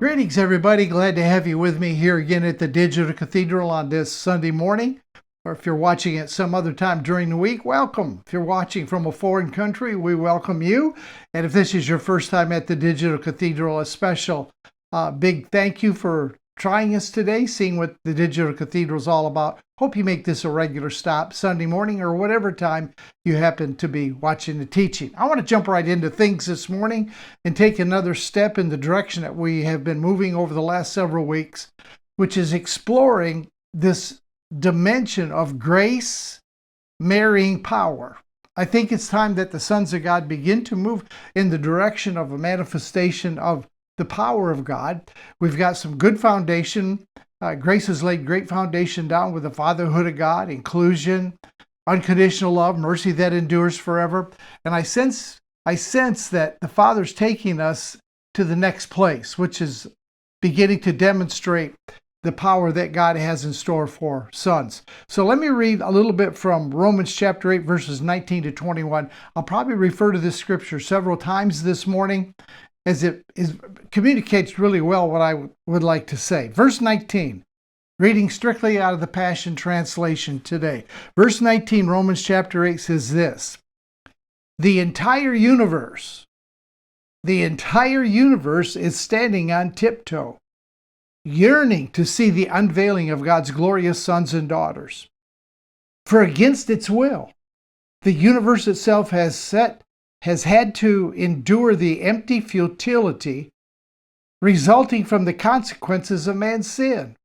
Greetings, everybody. Glad to have you with me here again at the Digital Cathedral on this Sunday morning. Or if you're watching at some other time during the week, welcome. If you're watching from a foreign country, we welcome you. And if this is your first time at the Digital Cathedral, a special big thank you for trying us today, seeing what the Digital Cathedral is all about. Hope you make this a regular stop Sunday morning or whatever time you happen to be watching the teaching. I want to jump right into things this morning and take another step in the direction that we have been moving over the last several weeks, which is exploring this dimension of grace marrying power. I think it's time that the sons of God begin to move in the direction of a manifestation of the power of God. We've got some good foundation. Grace has laid great foundation down with the fatherhood of God, inclusion, unconditional love, mercy that endures forever. And I sense that the Father's taking us to the next place, which is beginning to demonstrate the power that God has in store for sons. So let me read a little bit from Romans chapter 8, verses 19 to 21. I'll probably refer to this scripture several times this morning, as it communicates really well what I would like to say. Verse 19, reading strictly out of the Passion Translation today. Verse 19, Romans chapter 8 says this: The entire universe is standing on tiptoe, yearning to see the unveiling of God's glorious sons and daughters. For against its will, the universe itself has had to endure the empty futility resulting from the consequences of man's sin.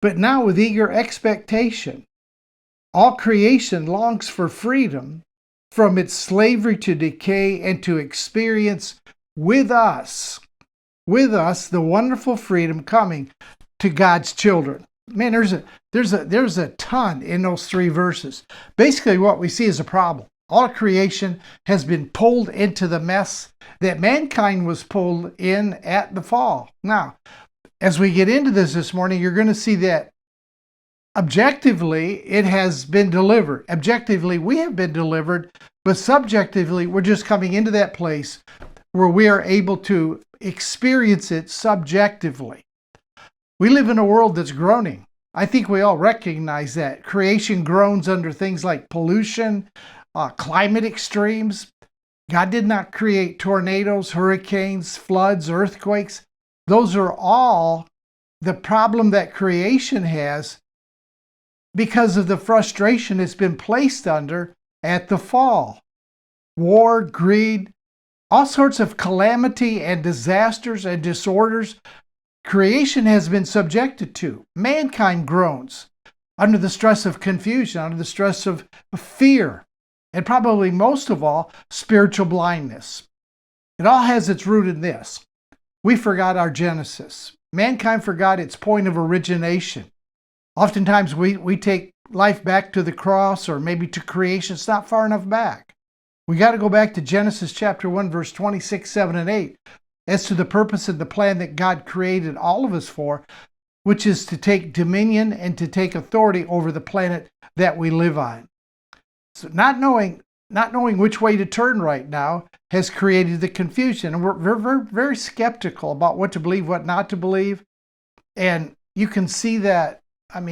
But now, with eager expectation, all creation longs for freedom from its slavery to decay and to experience with us the wonderful freedom coming to God's children. Man, there's a ton in those three verses. Basically, what we see is a problem. All creation has been pulled into the mess that mankind was pulled in at the fall. Now, as we get into this morning, you're going to see that objectively it has been delivered. Objectively, we have been delivered, but subjectively, we're just coming into that place where we are able to experience it subjectively. We live in a world that's groaning. I think we all recognize that. Creation groans under things like pollution, climate extremes. God did not create tornadoes, hurricanes, floods, earthquakes. Those are all the problem that creation has because of the frustration it's been placed under at the fall. War, greed, all sorts of calamity and disasters and disorders creation has been subjected to. Mankind groans under the stress of confusion, under the stress of fear, and probably most of all, spiritual blindness. It all has its root in this. We forgot our Genesis. Mankind forgot its point of origination. Oftentimes we take life back to the cross or maybe to creation. It's not far enough back. We got to go back to Genesis chapter 1, verse 26, 7, and 8 as to the purpose and the plan that God created all of us for, which is to take dominion and to take authority over the planet that we live on. So not knowing which way to turn right now has created the confusion. And we're very, very skeptical about what to believe, what not to believe. And you can see that,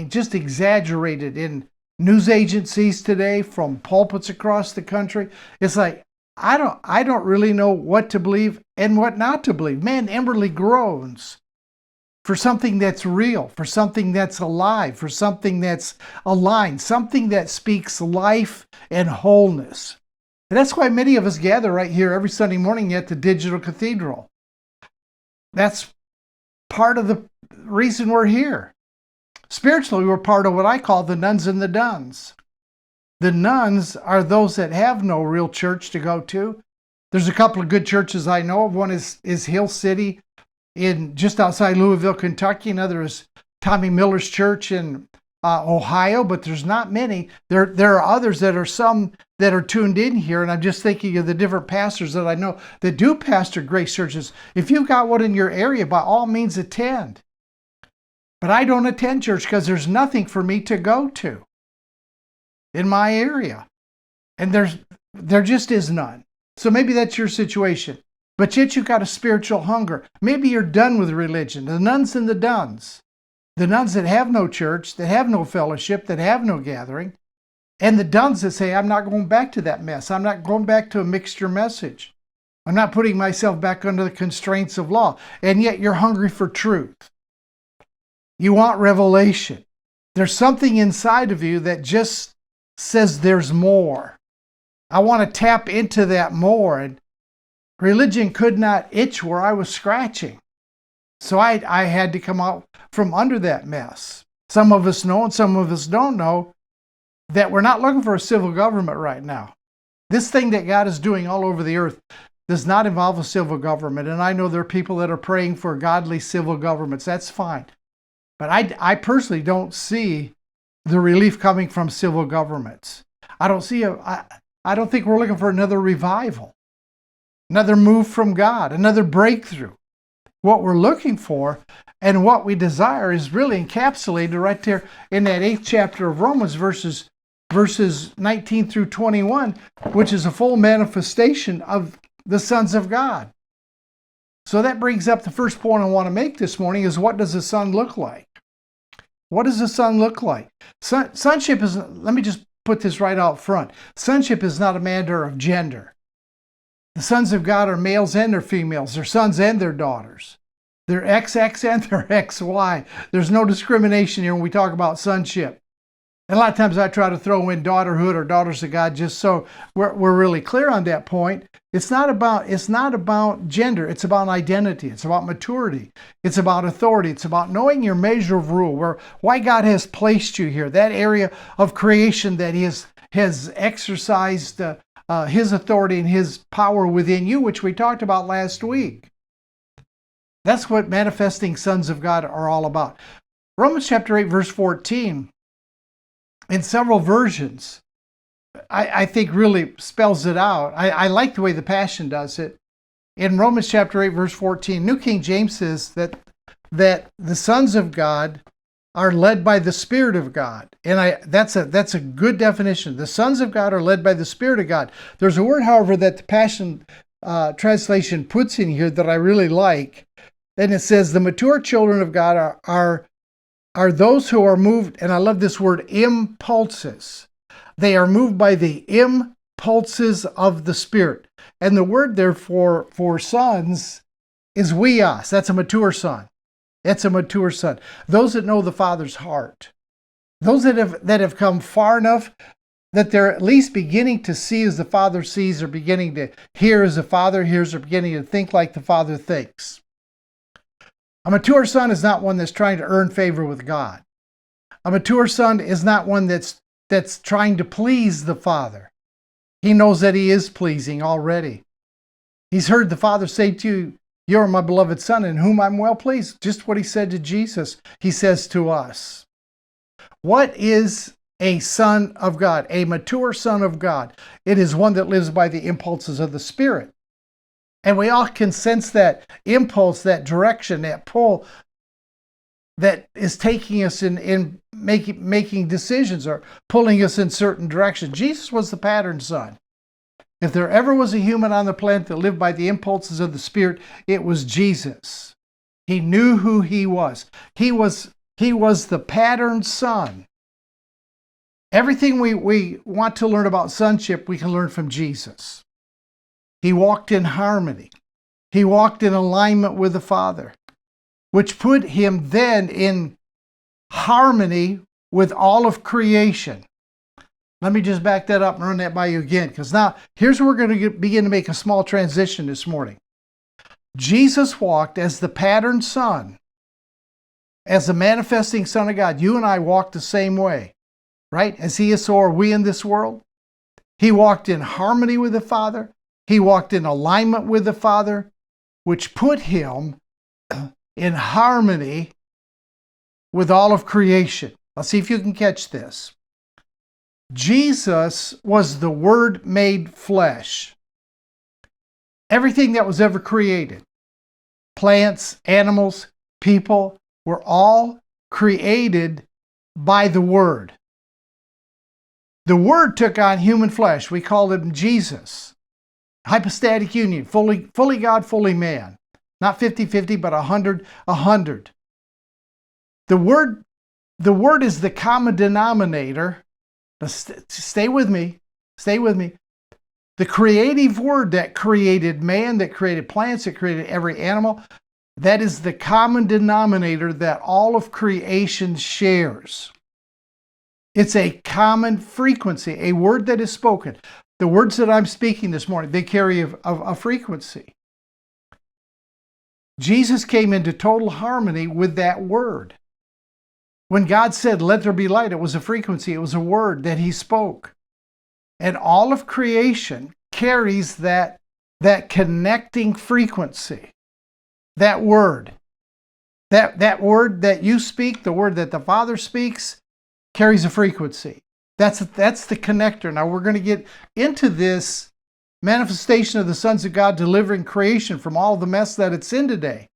just exaggerated in news agencies today, from pulpits across the country. It's like, I don't really know what to believe and what not to believe. Man inwardly groans for something that's real, for something that's alive, for something that's aligned, something that speaks life and wholeness. And that's why many of us gather right here every Sunday morning at the Digital Cathedral. That's part of the reason we're here. Spiritually, we're part of what I call the nuns and the duns. The nuns are those that have no real church to go to. There's a couple of good churches I know of. One is Hill City in just outside Louisville, Kentucky. Another is Tommy Miller's church in Ohio, but there's not many. There are others that are some that are tuned in here, and I'm just thinking of the different pastors that I know that do pastor grace churches. If you've got one in your area, by all means attend. But I don't attend church because there's nothing for me to go to in my area. And there just is none. So maybe that's your situation. but yet you've got a spiritual hunger. Maybe you're done with religion. The nuns and the duns. The nuns that have no church, that have no fellowship, that have no gathering. And the duns that say, I'm not going back to that mess. I'm not going back to a mixture message. I'm not putting myself back under the constraints of law. And yet you're hungry for truth. You want revelation. There's something inside of you that just says there's more. I want to tap into that more. And religion could not itch where I was scratching. So I had to come out from under that mess. Some of us know and some of us don't know that we're not looking for a civil government right now. This thing that God is doing all over the earth does not involve a civil government. And I know there are people that are praying for godly civil governments. That's fine. But I personally don't see the relief coming from civil governments. I don't think we're looking for another revival, another move from God, another breakthrough. What we're looking for and what we desire is really encapsulated right there in that 8th chapter of Romans, verses 19 through 21, which is a full manifestation of the sons of God. So that brings up the first point I want to make this morning is, what does the Son look like? What does the Son look like? Sonship is, let me just put this right out front. Sonship is not a matter of gender. The sons of God are males and they're females. They're sons and they're daughters. They're XX and they're XY. There's no discrimination here when we talk about sonship. And a lot of times I try to throw in daughterhood or daughters of God just so we're really clear on that point. It's not about gender. It's about identity. It's about maturity. It's about authority. It's about knowing your measure of rule, why God has placed you here, that area of creation that He has exercised His authority and His power within you, which we talked about last week. That's what manifesting sons of God are all about. Romans chapter 8, verse 14, in several versions, I think really spells it out. I like the way the Passion does it. In Romans chapter 8, verse 14, New King James says that the sons of God are led by the Spirit of God. And that's a good definition. The sons of God are led by the Spirit of God. There's a word, however, that the Passion translation puts in here that I really like. And it says, the mature children of God are those who are moved, and I love this word, impulses. They are moved by the impulses of the Spirit. And the word there for sons is weos. That's a mature son. It's a mature son. Those that know the Father's heart. Those that have come far enough that they're at least beginning to see as the Father sees, or beginning to hear as the Father hears, or beginning to think like the Father thinks. A mature son is not one that's trying to earn favor with God. A mature son is not one that's trying to please the Father. He knows that he is pleasing already. He's heard the Father say to you, "You're my beloved Son, in whom I'm well pleased." Just what He said to Jesus, He says to us. What is a son of God? A mature son of God. It is one that lives by the impulses of the Spirit. And we all can sense that impulse, that direction, that pull that is taking us in making decisions or pulling us in certain directions. Jesus was the pattern son. If there ever was a human on the planet that lived by the impulses of the Spirit, it was Jesus. He knew who He was. He was the pattern son. Everything we want to learn about sonship, we can learn from Jesus. He walked in harmony. He walked in alignment with the Father, which put Him then in harmony with all of creation. Let me just back that up and run that by you again, because now here's where we're going to begin to make a small transition this morning. Jesus walked as the pattern son, as the manifesting Son of God. You and I walked the same way, right? As He is, so are we in this world. He walked in harmony with the Father. He walked in alignment with the Father, which put Him in harmony with all of creation. Let's see if you can catch this. Jesus was the Word made flesh. Everything that was ever created, plants, animals, people, were all created by the Word. The Word took on human flesh. We call Him Jesus. Hypostatic union, fully God, fully man. Not 50-50, but 100-100. The word is the common denominator. Stay with me. Stay with me. The creative word that created man, that created plants, that created every animal, that is the common denominator that all of creation shares. It's a common frequency, a word that is spoken. The words that I'm speaking this morning, they carry a frequency. Jesus came into total harmony with that word. When God said, "Let there be light," it was a frequency, it was a word that he spoke. And all of creation carries that connecting frequency, that word. That word that you speak, the word that the Father speaks, carries a frequency. That's the connector. Now we're going to get into this manifestation of the sons of God delivering creation from all the mess that it's in today.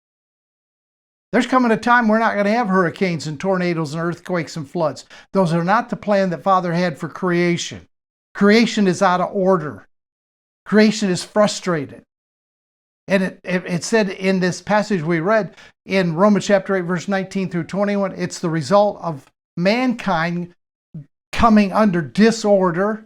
There's coming a time we're not going to have hurricanes and tornadoes and earthquakes and floods. Those are not the plan that Father had for creation. Creation is out of order. Creation is frustrated. And it said in this passage we read in Romans chapter 8, verse 19 through 21, it's the result of mankind coming under disorder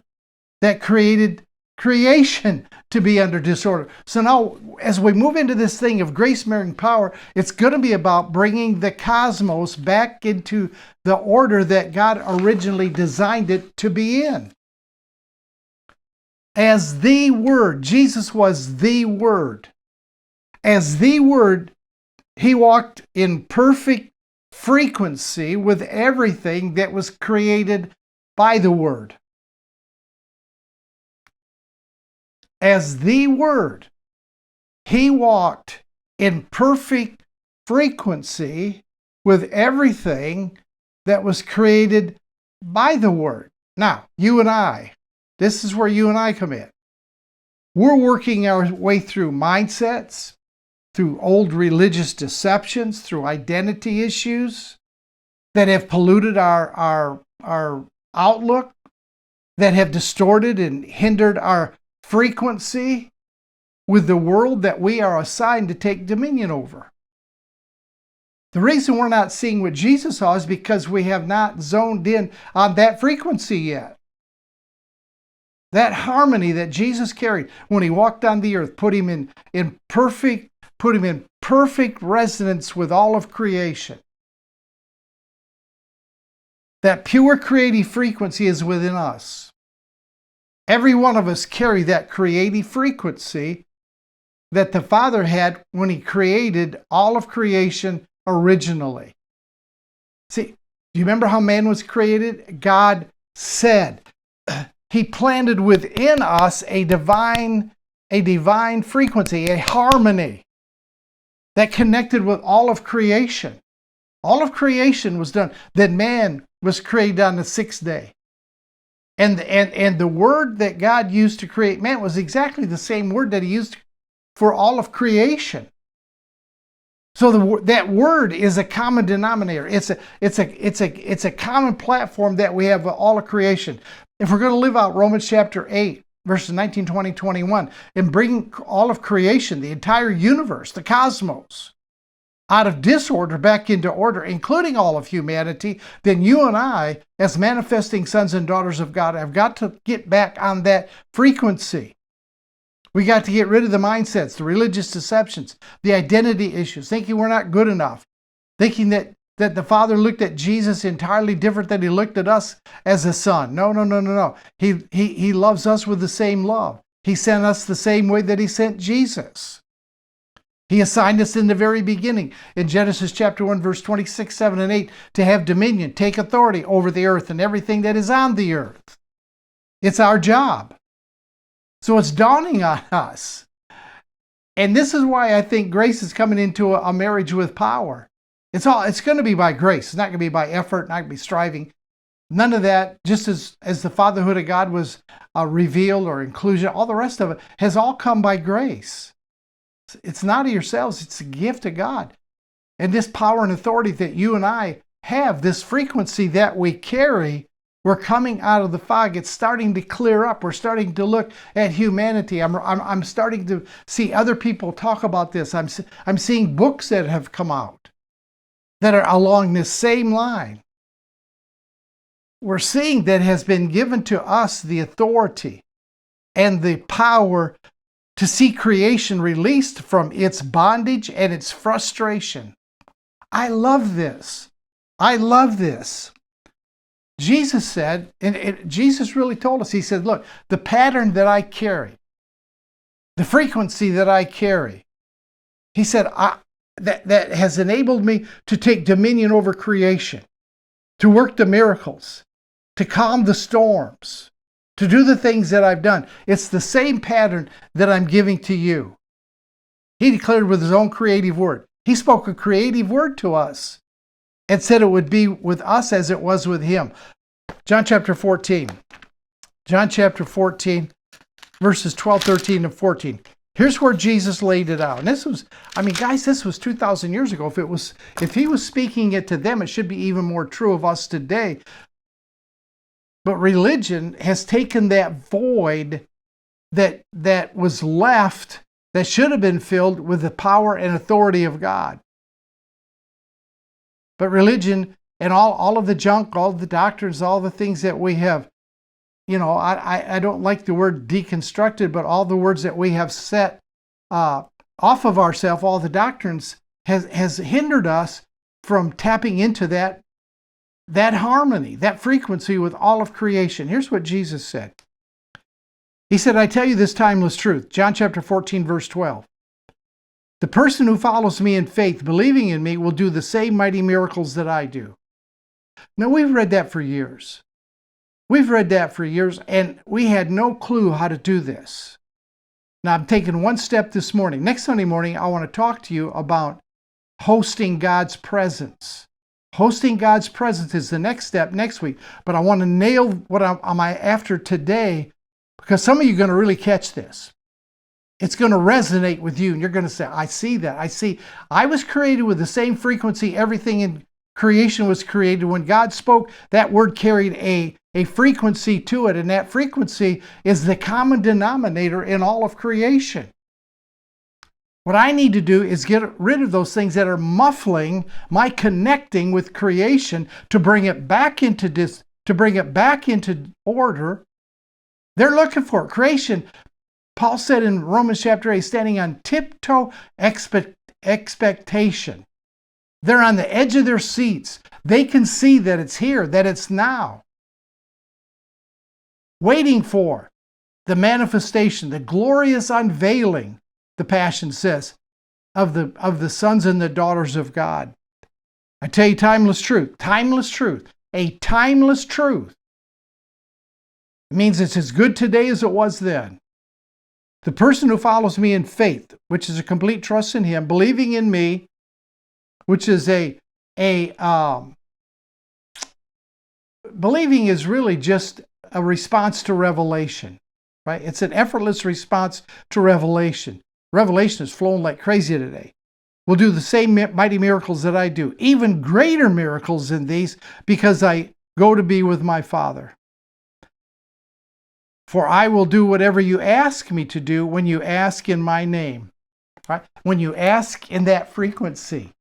that created creation to be under disorder. So now, as we move into this thing of grace-bearing power, it's going to be about bringing the cosmos back into the order that God originally designed it to be in. As the Word, Jesus was the Word. As the Word, he walked in perfect frequency with everything that was created by the Word. As the Word, he walked in perfect frequency with everything that was created by the Word. Now, you and I, this is where you and I come in. We're working our way through mindsets, through old religious deceptions, through identity issues that have polluted our outlook, that have distorted and hindered our frequency with the world that we are assigned to take dominion over. The reason we're not seeing what Jesus saw is because we have not zoned in on that frequency yet. That harmony that Jesus carried when he walked on the earth put him in perfect resonance with all of creation. That pure creative frequency is within us. Every one of us carry that creative frequency that the Father had when he created all of creation originally. See, do you remember how man was created? God said, he planted within us a divine frequency, a harmony that connected with all of creation. All of creation was done. Then man was created on the sixth day. And the word that God used to create man was exactly the same word that he used for all of creation. So that word is a common denominator. It's a common platform that we have with all of creation. If we're going to live out Romans chapter 8, verses 19, 20, 21, and bring all of creation, the entire universe, the cosmos, out of disorder back into order, including all of humanity, then you and I, as manifesting sons and daughters of God, have got to get back on that frequency. We got to get rid of the mindsets, the religious deceptions, the identity issues, thinking we're not good enough, thinking that the Father looked at Jesus entirely different than he looked at us as a son. No. He loves us with the same love. He sent us the same way that he sent Jesus. He assigned us in the very beginning, in Genesis chapter 1, verse 26, 7, and 8, to have dominion, take authority over the earth and everything that is on the earth. It's our job. So it's dawning on us. And this is why I think grace is coming into a marriage with power. It's going to be by grace. It's not going to be by effort, not going to be striving. None of that, just as the fatherhood of God was revealed or inclusion, all the rest of it has all come by grace. It's not of yourselves, it's a gift of God. And this power and authority that you and I have, this frequency that we carry, We're coming out of the fog. It's starting to clear up. We're starting to look at humanity. I'm starting to see other people talk about this. I'm seeing books that have come out that are along this same line. We're seeing that has been given to us the authority and the power to see creation released from its bondage and its frustration. I love this. I love this. Jesus said, and Jesus really told us, he said, look, the pattern that I carry, the frequency that I carry, he said, that has enabled me to take dominion over creation, to work the miracles, to calm the storms, to do the things that I've done. It's the same pattern that I'm giving to you. He declared with his own creative word. He spoke a creative word to us and said it would be with us as it was with him. John chapter 14. John chapter 14, verses 12, 13, and 14. Here's where Jesus laid it out. And this was, guys, this was 2,000 years ago. If he was speaking it to them, it should be even more true of us today. But religion has taken that void that was left, that should have been filled with the power and authority of God. But religion and all of the junk, all the doctrines, all the things that we have, I don't like the word deconstructed, but all the words that we have set off of ourselves, all the doctrines, has hindered us from tapping into that harmony, that frequency with all of creation. Here's what Jesus said. He said, I tell you this timeless truth. John chapter 14, verse 12. The person who follows me in faith, believing in me, will do the same mighty miracles that I do. Now, we've read that for years. We've read that for years, and we had no clue how to do this. Now, I'm taking one step this morning. Next Sunday morning, I want to talk to you about hosting God's presence. Hosting God's presence is the next step next week, but I want to nail what I'm after today, because some of you are going to really catch this. It's going to resonate with you, and you're going to say, I see that. I was created with the same frequency everything in creation was created. When God spoke, that word carried a frequency to it, and that frequency is the common denominator in all of creation. What I need to do is get rid of those things that are muffling my connecting with creation to bring it back into order. They're looking for it. Creation, Paul said in Romans chapter 8, standing on tiptoe expectation. They're on the edge of their seats. They can see that it's here, that it's now. Waiting for the manifestation, the glorious unveiling, the Passion says, of the sons and the daughters of God. I tell you, timeless truth, a timeless truth. It means it's as good today as it was then. The person who follows me in faith, which is a complete trust in him, believing in me, which is believing is really just a response to revelation, right? It's an effortless response to revelation. Revelation is flowing like crazy today. We'll do the same mighty miracles that I do, even greater miracles than these, because I go to be with my Father. For I will do whatever you ask me to do when you ask in my name. Right? When you ask in that frequency,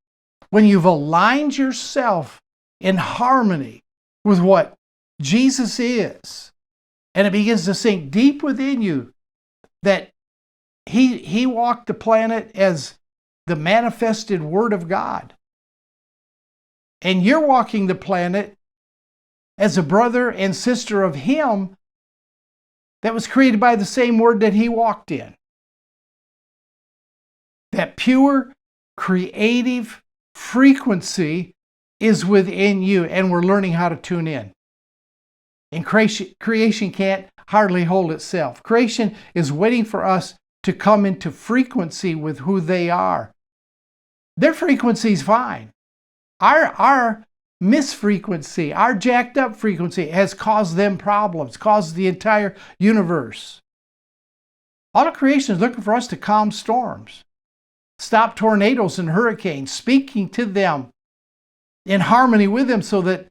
when you've aligned yourself in harmony with what Jesus is, and it begins to sink deep within you that he walked the planet as the manifested Word of God. And you're walking the planet as a brother and sister of Him that was created by the same Word that He walked in. That pure, creative frequency is within you, and we're learning how to tune in. And creation can't hardly hold itself. Creation is waiting for us to come into frequency with who they are. Their frequency's fine. Our misfrequency, our jacked up frequency has caused them problems, caused the entire universe. All of creation is looking for us to calm storms, stop tornadoes and hurricanes, speaking to them in harmony with them so that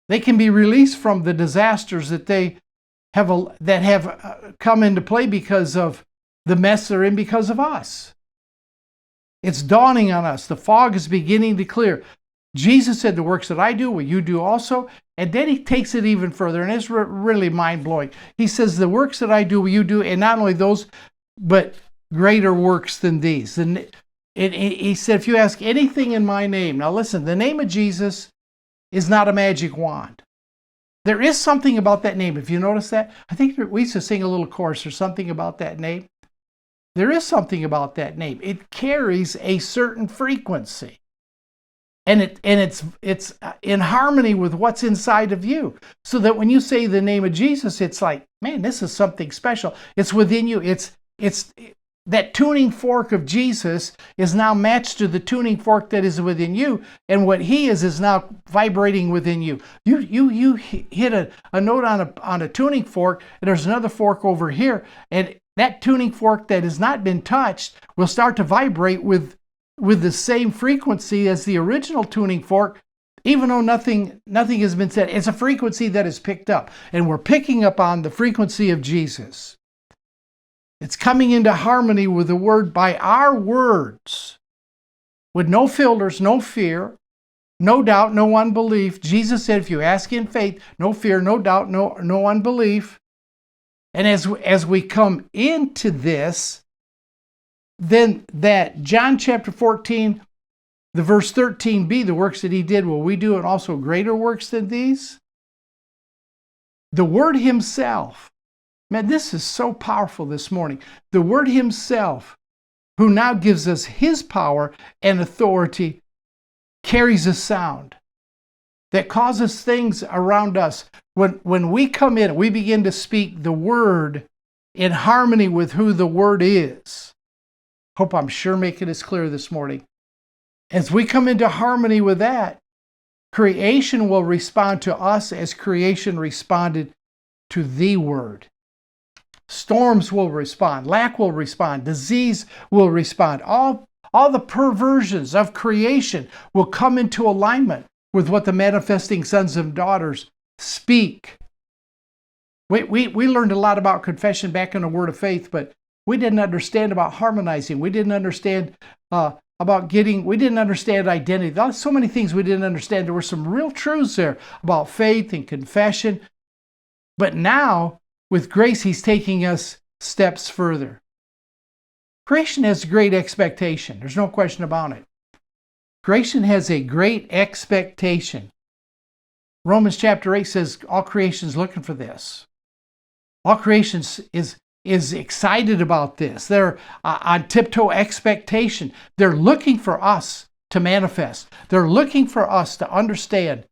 They can be released from the disasters that they have come into play because of the mess they're in because of us. It's dawning on us. The fog is beginning to clear. Jesus said, the works that I do, will you do also? And then he takes it even further, and it's really mind-blowing. He says, the works that I do, will you do? And not only those, but greater works than these. And he said, if you ask anything in my name. Now listen, the name of Jesus is not a magic wand. There is something about that name. If you notice that, I think we used to sing a little chorus or something about that name. There is something about that name. It carries a certain frequency. And it's in harmony with what's inside of you. So that when you say the name of Jesus, it's like, man, this is something special. It's within you. It's that tuning fork of Jesus is now matched to the tuning fork that is within you, and what he is now vibrating within you. You hit a note on a tuning fork, and there's another fork over here, and that tuning fork that has not been touched will start to vibrate with the same frequency as the original tuning fork, even though nothing has been said. It's a frequency that is picked up, and we're picking up on the frequency of Jesus. It's coming into harmony with the word by our words, with no filters, no fear, no doubt, no unbelief. Jesus said, if you ask in faith, no fear, no doubt, no unbelief. And as we come into this, then that John chapter 14, the verse 13b, the works that he did, will we do, and also greater works than these? The word himself. Man, this is so powerful this morning. The word himself, who now gives us his power and authority, carries a sound that causes things around us. When we come in, we begin to speak the word in harmony with who the word is. Hope I'm sure making this clear this morning. As we come into harmony with that, creation will respond to us as creation responded to the word. Storms will respond, lack will respond, disease will respond. All the perversions of creation will come into alignment with what the manifesting sons and daughters speak. We learned a lot about confession back in the Word of Faith, but we didn't understand about harmonizing. We didn't understand we didn't understand identity. There's so many things we didn't understand. There were some real truths there about faith and confession. But now, with grace, he's taking us steps further. Creation has great expectation. There's no question about it. Creation has a great expectation. Romans chapter 8 says all creation is looking for this. All creation is excited about this. They're on tiptoe expectation. They're looking for us to manifest. They're looking for us to understand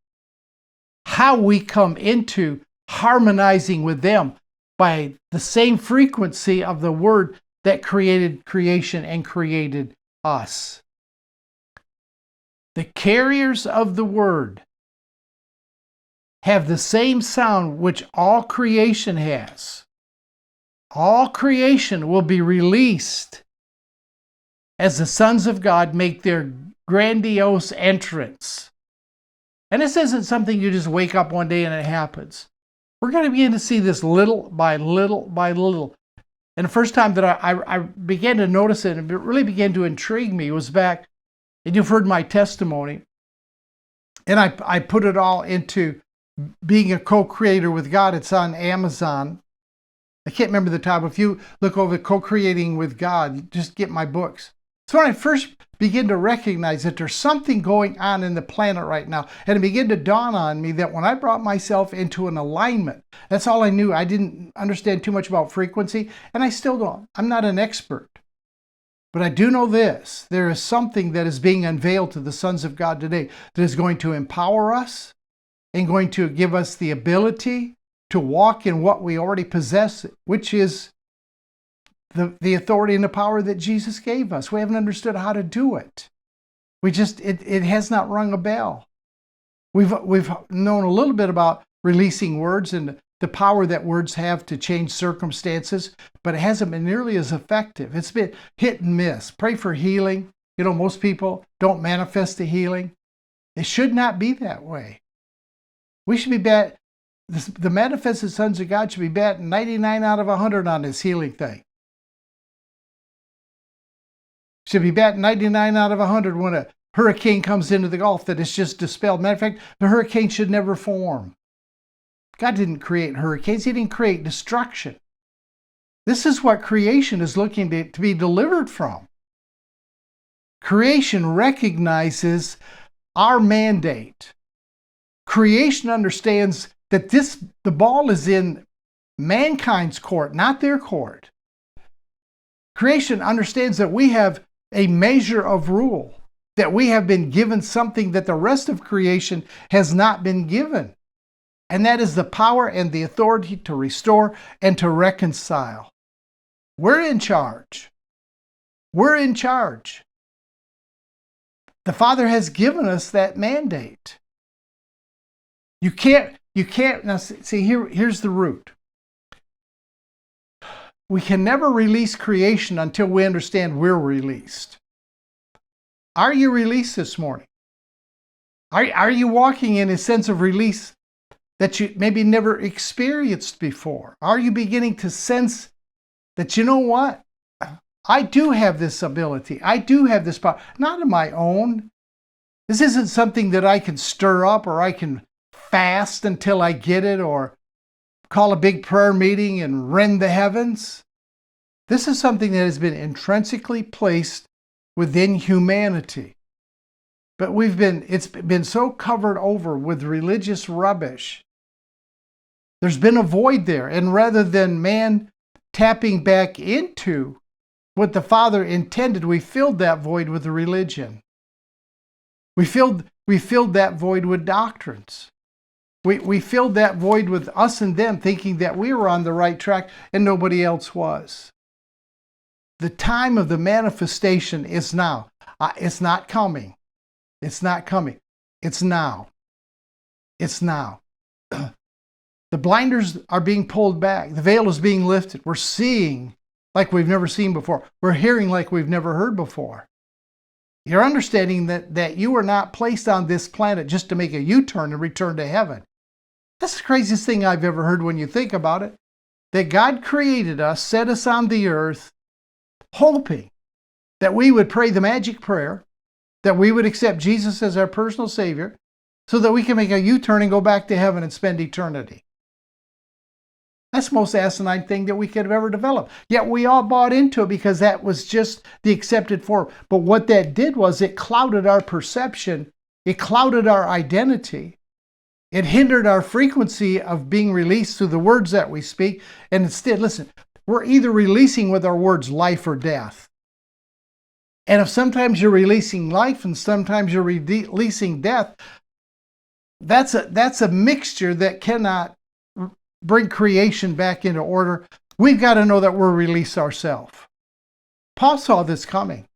how we come into harmonizing with them by the same frequency of the word that created creation and created us. The carriers of the word have the same sound which all creation has. All creation will be released as the sons of God make their grandiose entrance. And this isn't something you just wake up one day and it happens. We're going to begin to see this little by little by little. And the first time that I began to notice it, and it really began to intrigue me, was back, and you've heard my testimony, and I put it all into being a co-creator with God. It's on Amazon. I can't remember the title. If you look over Co-Creating with God, just get my books. So when I first began to recognize that there's something going on in the planet right now, and it began to dawn on me that when I brought myself into an alignment, that's all I knew. I didn't understand too much about frequency, and I still don't. I'm not an expert. But I do know this. There is something that is being unveiled to the sons of God today that is going to empower us and going to give us the ability to walk in what we already possess, which is the authority and the power that Jesus gave us. We haven't understood how to do it. It has not rung a bell. We've known a little bit about releasing words and the power that words have to change circumstances, but it hasn't been nearly as effective. It's been hit and miss. Pray for healing. Most people don't manifest the healing. It should not be that way. We should be the manifested sons of God should be batting 99 out of 100 on this healing thing. Should be batting 99 out of 100 when a hurricane comes into the Gulf that is just dispelled. Matter of fact, the hurricane should never form. God didn't create hurricanes. He didn't create destruction. This is what creation is looking to be delivered from. Creation recognizes our mandate. Creation understands that the ball is in mankind's court, not their court. Creation understands that we have a measure of rule, that we have been given something that the rest of creation has not been given. And that is the power and the authority to restore and to reconcile. We're in charge. We're in charge. The Father has given us that mandate. You can't, now see, here's the root. We can never release creation until we understand we're released. Are you released this morning? Are you walking in a sense of release that you maybe never experienced before? Are you beginning to sense that, you know what? I do have this ability. I do have this power. Not of my own. This isn't something that I can stir up, or I can fast until I get it, or call a big prayer meeting and rend the heavens. This is something that has been intrinsically placed within humanity. But it's been so covered over with religious rubbish. There's been a void there. And rather than man tapping back into what the Father intended, we filled that void with religion. We filled that void with doctrines. We filled that void with us and them, thinking that we were on the right track and nobody else was. The time of the manifestation is now. It's not coming. It's not coming. It's now. It's now. The blinders are being pulled back. The veil is being lifted. We're seeing like we've never seen before. We're hearing like we've never heard before. You're understanding that you are not placed on this planet just to make a U-turn and return to heaven. That's the craziest thing I've ever heard when you think about it. That God created us, set us on the earth, hoping that we would pray the magic prayer, that we would accept Jesus as our personal Savior, so that we can make a U-turn and go back to heaven and spend eternity. That's the most asinine thing that we could have ever developed. Yet we all bought into it because that was just the accepted form. But what that did was it clouded our perception. It clouded our identity. It hindered our frequency of being released through the words that we speak. And instead, listen, we're either releasing with our words life or death. And if sometimes you're releasing life and sometimes you're releasing death, that's a mixture that cannot bring creation back into order. We've got to know that we're released ourselves. Paul saw this coming.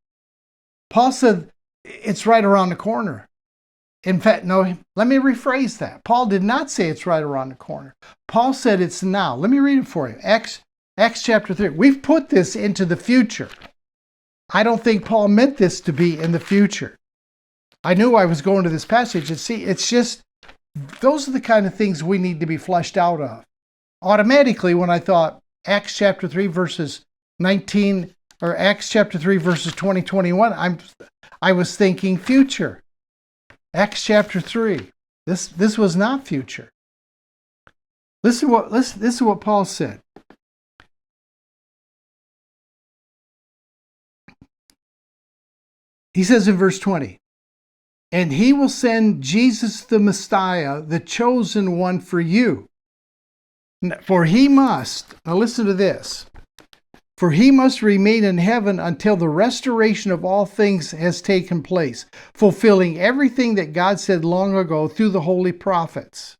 Paul said it's right around the corner. In fact, no, let me rephrase that. Paul did not say it's right around the corner. Paul said it's now. Let me read it for you. Acts chapter 3. We've put this into the future. I don't think Paul meant this to be in the future. I knew I was going to this passage, and see, it's just, those are the kind of things we need to be fleshed out of. Automatically, when I thought Acts chapter 3 verses 19, or Acts chapter 3 verses 20, 21, I was thinking future. Acts chapter 3. This was not future. Listen to what Paul said. He says in verse 20, "And he will send Jesus the Messiah, the chosen one for you. For he must," now listen to this, "for he must remain in heaven until the restoration of all things has taken place, fulfilling everything that God said long ago through the holy prophets."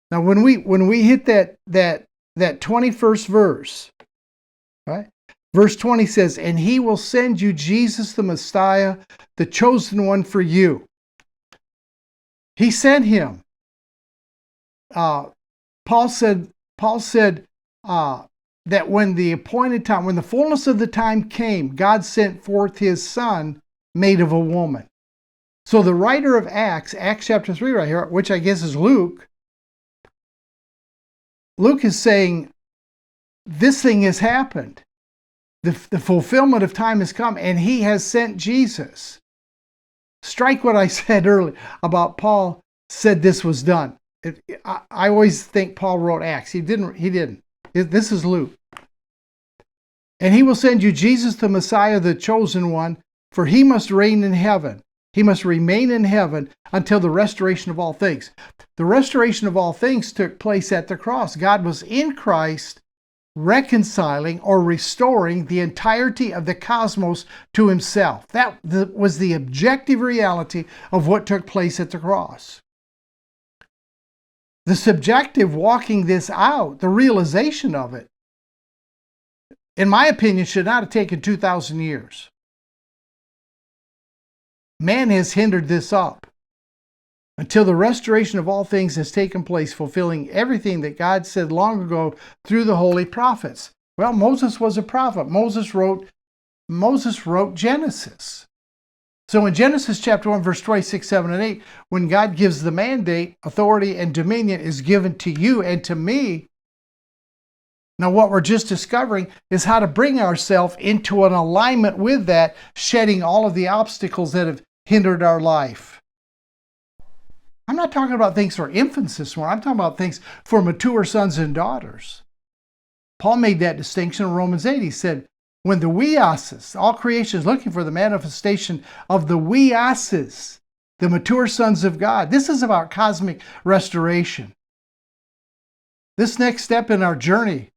Now when we hit that 21st verse, right? Verse 20 says, "And he will send you Jesus the Messiah, the chosen one for you." He sent him. Paul said that when the appointed time, when the fullness of the time came, God sent forth his Son, made of a woman. So the writer of Acts, Acts chapter 3 right here, which I guess is Luke, Luke is saying, this thing has happened. The fulfillment of time has come, and he has sent Jesus. Strike what I said earlier about Paul said this was done. I always think Paul wrote Acts. He didn't. This is Luke. And he will send you Jesus the Messiah, the chosen one, for he must reign in heaven. He must remain in heaven until the restoration of all things. The restoration of all things took place at the cross. God was in Christ reconciling or restoring the entirety of the cosmos to himself. That was the objective reality of what took place at the cross. The subjective walking this out, the realization of it, in my opinion, should not have taken 2,000 years. Man has hindered this up until the restoration of all things has taken place, fulfilling everything that God said long ago through the holy prophets. Well, Moses was a prophet. Moses wrote Genesis. So in Genesis chapter 1, verse 26, 7, and 8, when God gives the mandate, authority and dominion is given to you and to me. Now, what we're just discovering is how to bring ourselves into an alignment with that, shedding all of the obstacles that have hindered our life. I'm not talking about things for infants this morning. I'm talking about things for mature sons and daughters. Paul made that distinction in Romans 8. He said, when the weases, all creation is looking for the manifestation of the weases, the mature sons of God. This is about cosmic restoration. This next step in our journey,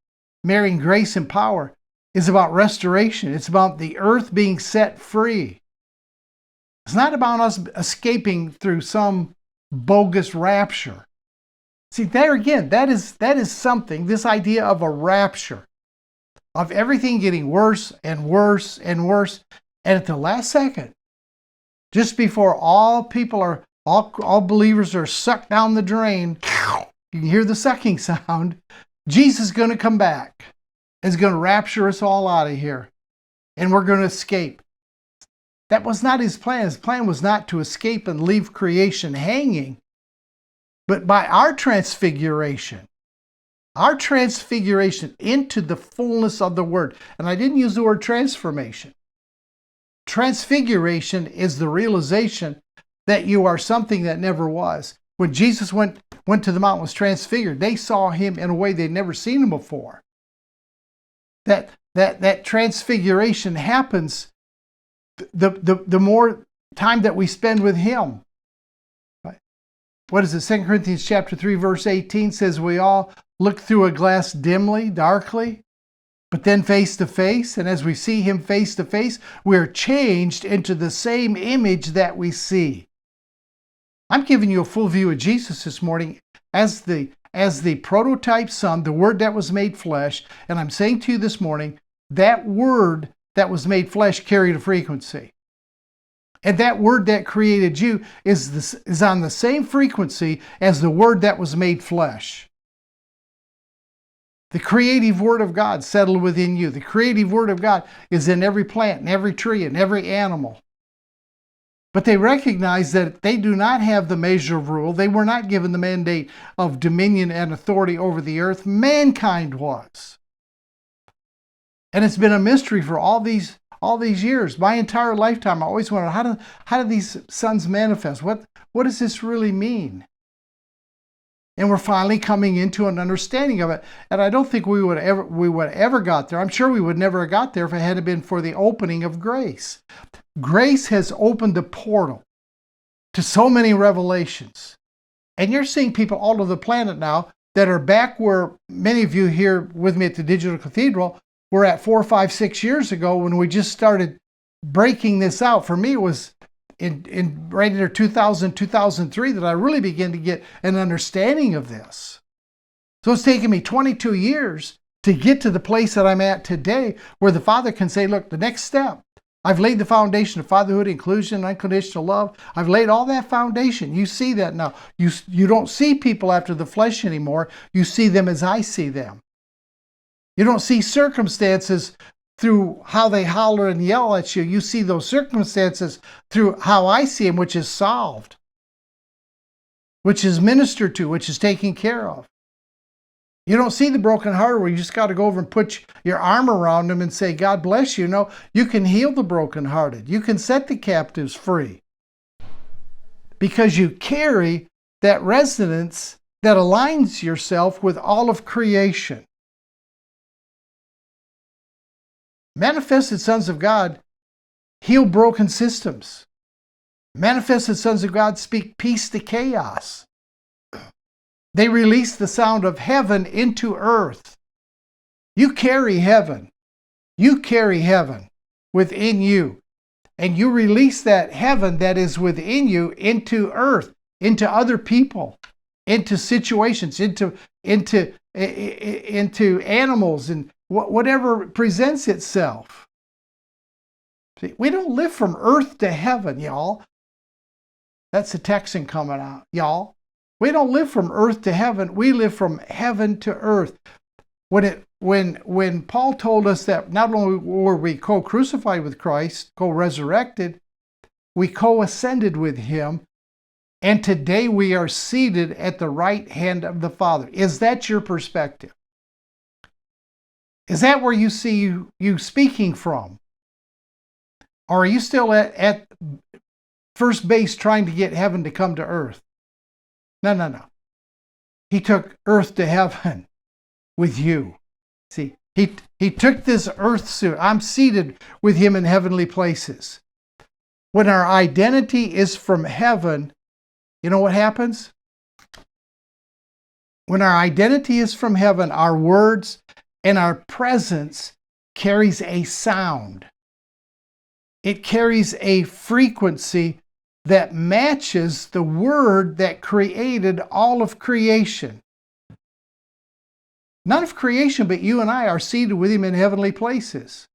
marrying grace and power, is about restoration. It's about the earth being set free. It's not about us escaping through some bogus rapture. See, there again, that is something, this idea of a rapture, of everything getting worse and worse and worse. And at the last second, just before all believers are sucked down the drain, you can hear the sucking sound, Jesus is going to come back. Is going to rapture us all out of here. And we're going to escape. That was not his plan. His plan was not to escape and leave creation hanging, but by our transfiguration into the fullness of the Word. And I didn't use the word transformation. Transfiguration is the realization that you are something that never was. When Jesus went to the mountain, was transfigured, they saw him in a way they'd never seen him before. That transfiguration happens the more time that we spend with him. What is it? 2 Corinthians chapter 3, verse 18 says, we all look through a glass dimly, darkly, but then face to face. And as we see him face to face, we are changed into the same image that we see. I'm giving you a full view of Jesus this morning as the prototype Son, the Word that was made flesh. And I'm saying to you this morning, that Word that was made flesh carried a frequency. And that Word that created you is on the same frequency as the Word that was made flesh. The creative Word of God settled within you. The creative Word of God is in every plant, and every tree, and every animal. But they recognize that they do not have the measure of rule. They were not given the mandate of dominion and authority over the earth. Mankind was. And it's been a mystery for all these years. My entire lifetime, I always wondered, how do these sons manifest? What does this really mean? And we're finally coming into an understanding of it. And I don't think we would ever got there. I'm sure we would never have got there if it hadn't been for the opening of grace. Grace has opened the portal to so many revelations. And you're seeing people all over the planet now that are back where many of you here with me at the Digital Cathedral were at 4, 5, 6 years ago when we just started breaking this out. For me, it was in right near 2000, 2003 that I really began to get an understanding of this. So it's taken me 22 years to get to the place that I'm at today where the Father can say, look, the next step, I've laid the foundation of fatherhood, inclusion, unconditional love. I've laid all that foundation. You see that now. You don't see people after the flesh anymore. You see them as I see them. You don't see circumstances through how they holler and yell at you. You see those circumstances through how I see them, which is solved, which is ministered to, which is taken care of. You don't see the broken heart where you just got to go over and put your arm around them and say, God bless you. No, you can heal the brokenhearted. You can set the captives free because you carry that resonance that aligns yourself with all of creation. Manifested sons of God heal broken systems. Manifested sons of God speak peace to chaos. They release the sound of heaven into earth. You carry heaven. You carry heaven within you. And you release that heaven that is within you into earth, into other people, into situations, into animals, and whatever presents itself. See, we don't live from earth to heaven, y'all. That's the Texan coming out, y'all. We don't live from earth to heaven. We live from heaven to earth. When Paul told us that not only were we co-crucified with Christ, co-resurrected, we co-ascended with him, and today we are seated at the right hand of the Father. Is that your perspective? Is that where you see you speaking from? Or are you still at first base trying to get heaven to come to earth? No. He took earth to heaven with you. See, he took this earth suit. I'm seated with him in heavenly places. When our identity is from heaven, you know what happens? When our identity is from heaven, our words and our presence carries a sound. It carries a frequency that matches the word that created all of creation. None of creation, but you and I are seated with him in heavenly places.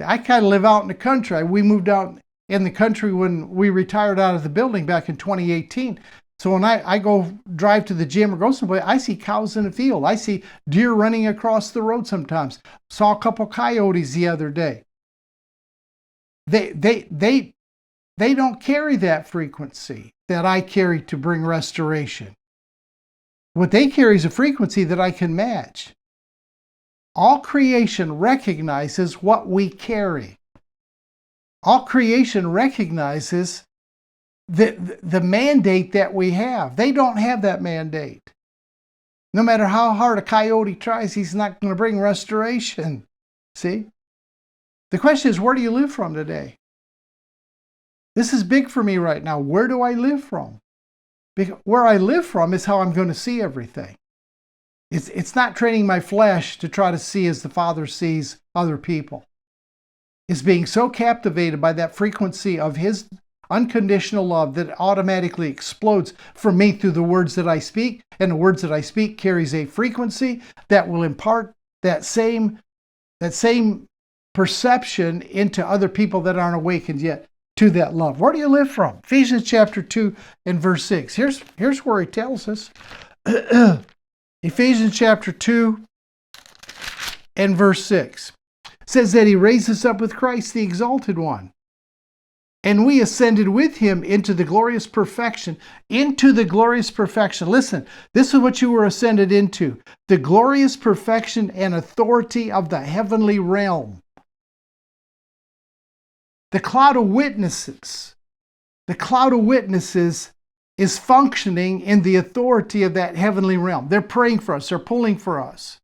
I kind of live out in the country. We moved out in the country when we retired out of the building back in 2018. So when I go drive to the gym or go someplace, I see cows in the field. I see deer running across the road sometimes. Saw a couple coyotes the other day. They don't carry that frequency that I carry to bring restoration. What they carry is a frequency that I can match. All creation recognizes what we carry. All creation recognizes the mandate that we have. They don't have that mandate. No matter how hard a coyote tries, he's not going to bring restoration. See? The question is, where do you live from today? This is big for me right now. Where do I live from? Because where I live from is how I'm going to see everything. It's not training my flesh to try to see as the Father sees other people. It's being so captivated by that frequency of his unconditional love that it automatically explodes from me through the words that I speak, and the words that I speak carries a frequency that will impart that same perception into other people that aren't awakened yet to that love. Where do you live from? Ephesians chapter 2 and verse 6. Here's where he tells us. Ephesians chapter 2 and verse 6 says that he raised us up with Christ, the exalted one. And we ascended with him into the glorious perfection. Into the glorious perfection. Listen, this is what you were ascended into. The glorious perfection and authority of the heavenly realm. The cloud of witnesses is functioning in the authority of that heavenly realm. They're praying for us. They're pulling for us.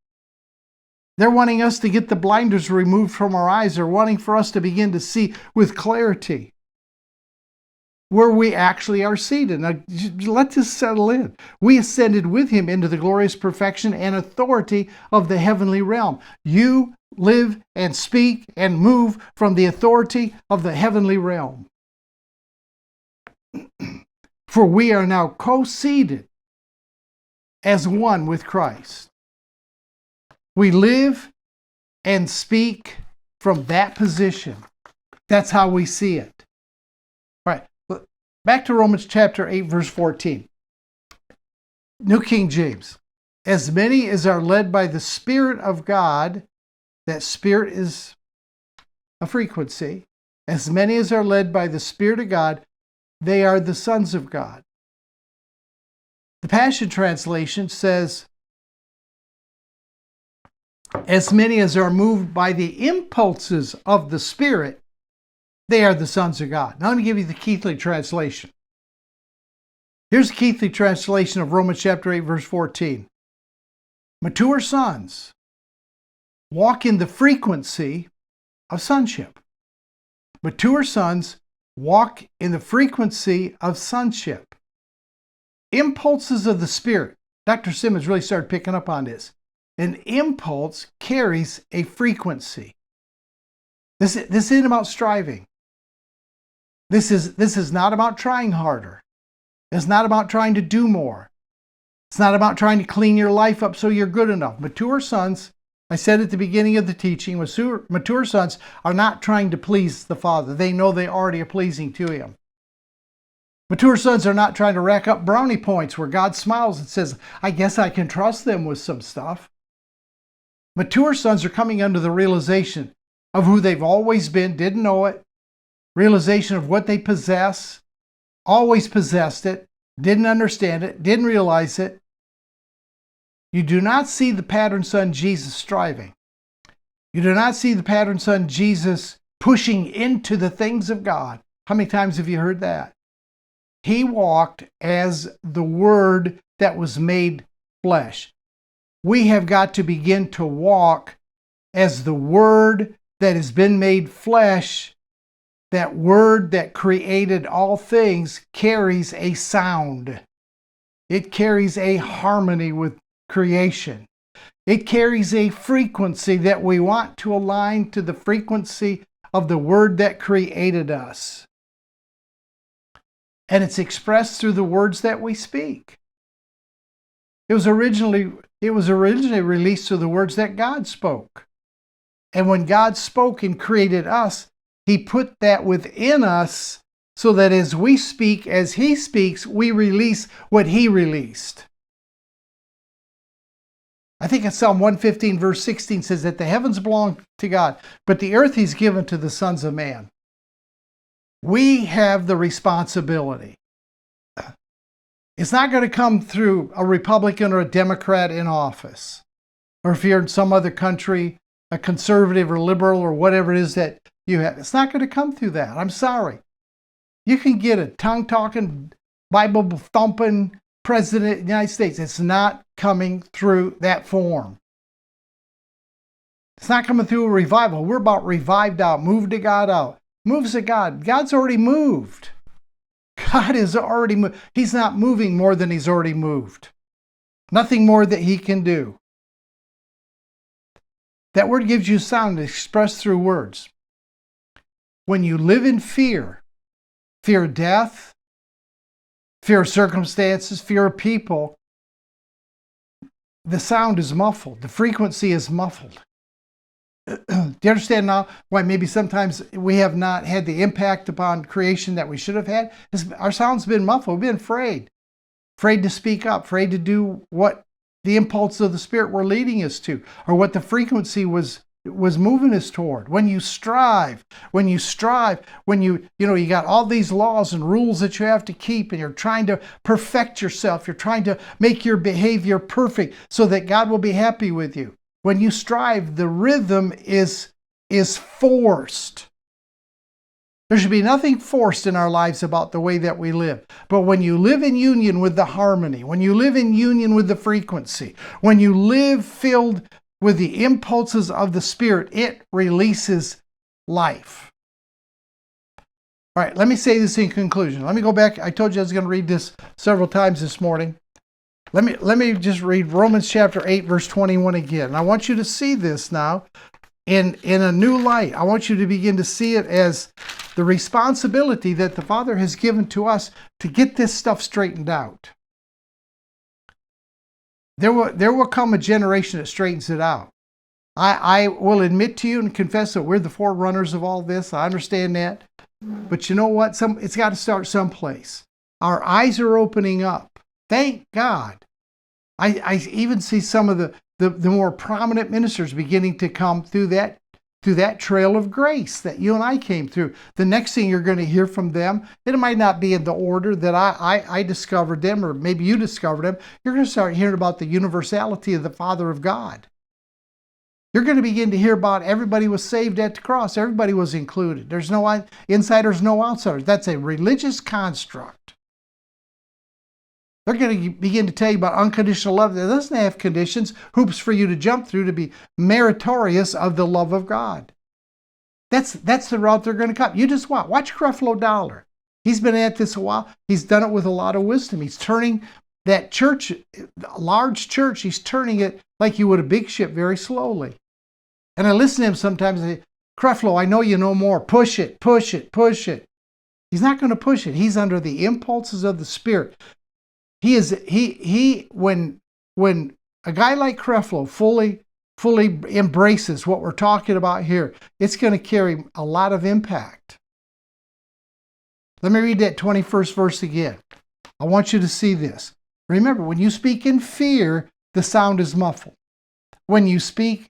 They're wanting us to get the blinders removed from our eyes. They're wanting for us to begin to see with clarity where we actually are seated. Now, let this settle in. We ascended with him into the glorious perfection and authority of the heavenly realm. You live and speak and move from the authority of the heavenly realm. For we are now co-seated as one with Christ. We live and speak from that position. That's how we see it. All right. Back to Romans chapter 8, verse 14. New King James. As many as are led by the Spirit of God, that spirit is a frequency. As many as are led by the Spirit of God, they are the sons of God. The Passion Translation says, as many as are moved by the impulses of the Spirit, they are the sons of God. Now let me give you the Keathley translation. Here's the Keathley translation of Romans chapter 8, verse 14. Mature sons walk in the frequency of sonship. Mature sons walk in the frequency of sonship. Impulses of the Spirit. Dr. Simmons really started picking up on this. An impulse carries a frequency. This isn't about striving. This is not about trying harder. It's not about trying to do more. It's not about trying to clean your life up so you're good enough. Mature sons, I said at the beginning of the teaching, mature sons are not trying to please the Father. They know they already are pleasing to Him. Mature sons are not trying to rack up brownie points where God smiles and says, I guess I can trust them with some stuff. Mature sons are coming under the realization of who they've always been, didn't know it, realization of what they possess, always possessed it, didn't understand it, didn't realize it. You do not see the pattern son Jesus striving. You do not see the pattern son Jesus pushing into the things of God. How many times have you heard that? He walked as the Word that was made flesh. We have got to begin to walk as the Word that has been made flesh. That Word that created all things carries a sound. It carries a harmony with creation. It carries a frequency that we want to align to the frequency of the Word that created us. And it's expressed through the words that we speak. It was originally released through the words that God spoke. And when God spoke and created us, He put that within us so that as we speak, as He speaks, we release what He released. I think it's Psalm 115, verse 16 says that the heavens belong to God, but the earth He's given to the sons of man. We have the responsibility. It's not going to come through a Republican or a Democrat in office. Or if you're in some other country, a conservative or liberal or whatever it is that you have. It's not going to come through that. I'm sorry. You can get a tongue-talking, Bible-thumping president of the United States. It's not coming through that form. It's not coming through a revival. We're about revived out, moved to God out. Moves to God. God's already moved. God is already moved. He's not moving more than He's already moved. Nothing more that He can do. That word gives you sound expressed through words. When you live in fear of death, fear of circumstances, fear of people, the sound is muffled. The frequency is muffled. Do you understand now why maybe sometimes we have not had the impact upon creation that we should have had? Our sound's been muffled. We've been afraid to speak up, afraid to do what the impulse of the Spirit were leading us to, or what the frequency was moving us toward. When you strive, when you got all these laws and rules that you have to keep, and you're trying to perfect yourself, you're trying to make your behavior perfect so that God will be happy with you. When you strive, the rhythm is forced. There should be nothing forced in our lives about the way that we live. But when you live in union with the harmony, when you live in union with the frequency, when you live filled with the impulses of the Spirit, it releases life. All right, let me say this in conclusion. Let me go back. I told you I was going to read this several times this morning. Let me just read Romans chapter 8, verse 21 again. And I want you to see this now in a new light. I want you to begin to see it as the responsibility that the Father has given to us to get this stuff straightened out. There will come a generation that straightens it out. I will admit to you and confess that we're the forerunners of all this. I understand that. But you know what? It's got to start someplace. Our eyes are opening up. Thank God. I even see some of the more prominent ministers beginning to come through that trail of grace that you and I came through. The next thing you're going to hear from them, it might not be in the order that I discovered them, or maybe you discovered them. You're going to start hearing about the universality of the Father of God. You're going to begin to hear about everybody was saved at the cross. Everybody was included. There's no insiders, no outsiders. That's a religious construct. They're going to begin to tell you about unconditional love that doesn't have conditions, hoops for you to jump through to be meritorious of the love of God. That's the route they're going to come. You just watch Creflo Dollar. He's been at this a while. He's done it with a lot of wisdom. He's turning that church, a large church, he's turning it like you would a big ship very slowly. And I listen to him sometimes and say, Creflo, I know you know more. Push it, push it, push it. He's not going to push it. He's under the impulses of the Spirit. When a guy like Creflo fully embraces what we're talking about here, it's going to carry a lot of impact. Let me read that 21st verse again. I want you to see this. Remember, when you speak in fear, the sound is muffled. When you speak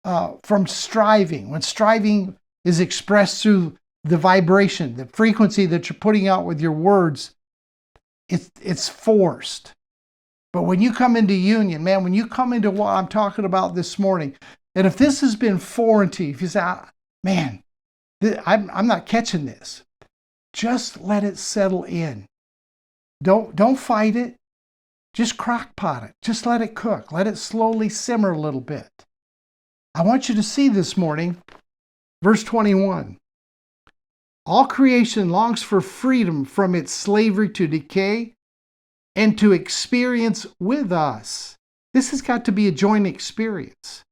from striving, when striving is expressed through the vibration, the frequency that you're putting out with your words, it's forced. But when you come into union, man, when you come into what I'm talking about this morning, and if this has been foreign to you, if you say, man, I'm not catching this, just let it settle in. Don't fight it. Just crock pot it. Just let it cook. Let it slowly simmer a little bit. I want you to see this morning, verse 21. All creation longs for freedom from its slavery to decay and to experience with us. This has got to be a joint experience.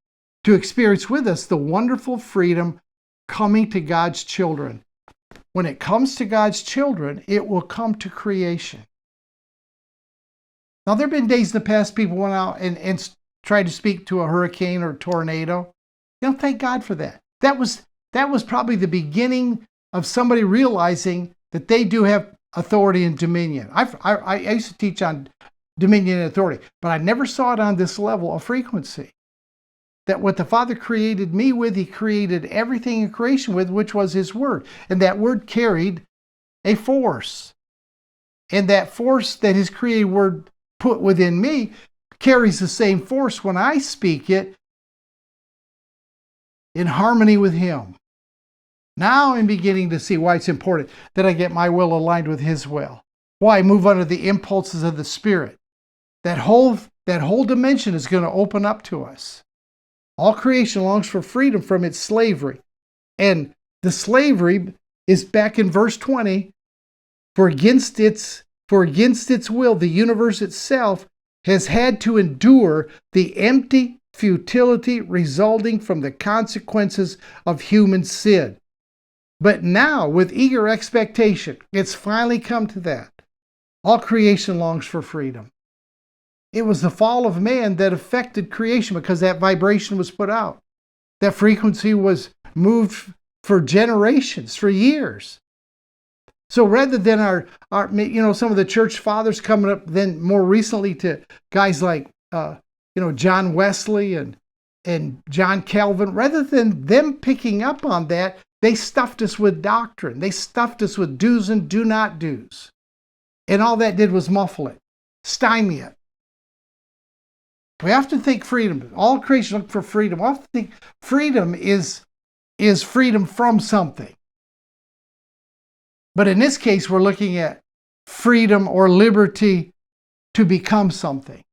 To experience with us the wonderful freedom coming to God's children. When it comes to God's children, it will come to creation. Now, there have been days in the past people went out and tried to speak to a hurricane or a tornado. Thank God for that. That was probably the beginning of somebody realizing that they do have authority and dominion. I used to teach on dominion and authority, but I never saw it on this level of frequency. That what the Father created me with, He created everything in creation with, which was His Word. And that Word carried a force. And that force that His created Word put within me carries the same force when I speak it in harmony with Him. Now I'm beginning to see why it's important that I get my will aligned with His will. Why I move under the impulses of the Spirit. That whole dimension is going to open up to us. All creation longs for freedom from its slavery. And the slavery is back in verse 20. For against its will, the universe itself has had to endure the empty futility resulting from the consequences of human sin. But now, with eager expectation, it's finally come to that. All creation longs for freedom. It was the fall of man that affected creation because that vibration was put out. That frequency was moved for generations, for years. So rather than our some of the church fathers coming up then more recently to guys like John Wesley and John Calvin, rather than them picking up on that, they stuffed us with doctrine. They stuffed us with do's and do not do's. And all that did was muffle it, stymie it. We often think freedom, all creation look for freedom. We often think freedom is freedom from something. But in this case, we're looking at freedom or liberty to become something.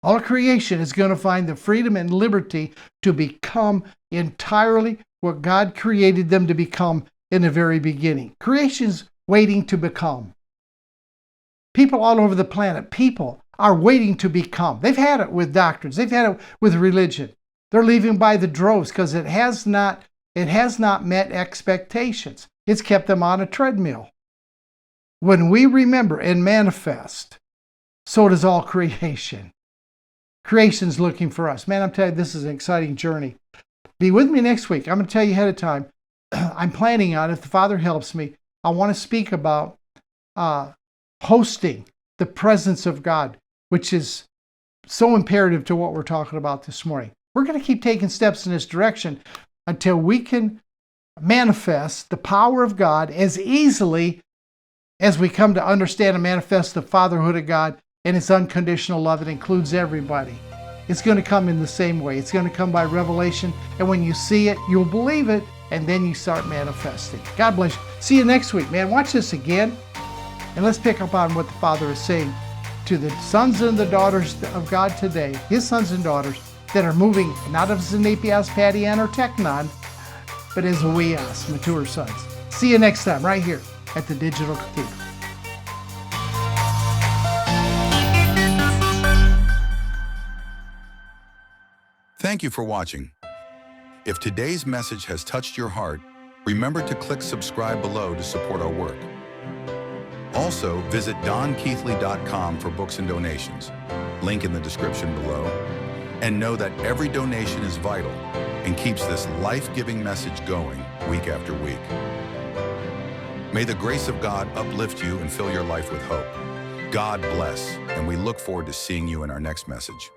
All creation is going to find the freedom and liberty to become entirely what God created them to become in the very beginning. Creation's waiting to become. People all over the planet, people are waiting to become. They've had it with doctrines. They've had it with religion. They're leaving by the droves because it has not met expectations. It's kept them on a treadmill. When we remember and manifest, so does all creation. Creation's looking for us. Man, I'm telling you, this is an exciting journey. Be with me next week. I'm going to tell you ahead of time. I'm planning on, if the Father helps me, I want to speak about hosting the presence of God, which is so imperative to what we're talking about this morning. We're going to keep taking steps in this direction until we can manifest the power of God as easily as we come to understand and manifest the fatherhood of God and His unconditional love that includes everybody. It's going to come in the same way. It's going to come by revelation, and when you see it, you'll believe it, and then you start manifesting. God bless you. See you next week, man. Watch this again, and let's pick up on what the Father is saying to the sons and the daughters of God today, His sons and daughters that are moving not as an Apias, Padian, or Technon, but as Weas, mature sons. See you next time right here at the Digital Cathedral. Thank you for watching. If today's message has touched your heart, remember to click subscribe below to support our work. Also, visit donkeathley.com for books and donations. Link in the description below. And know that every donation is vital and keeps this life-giving message going week after week. May the grace of God uplift you and fill your life with hope. God bless, and we look forward to seeing you in our next message.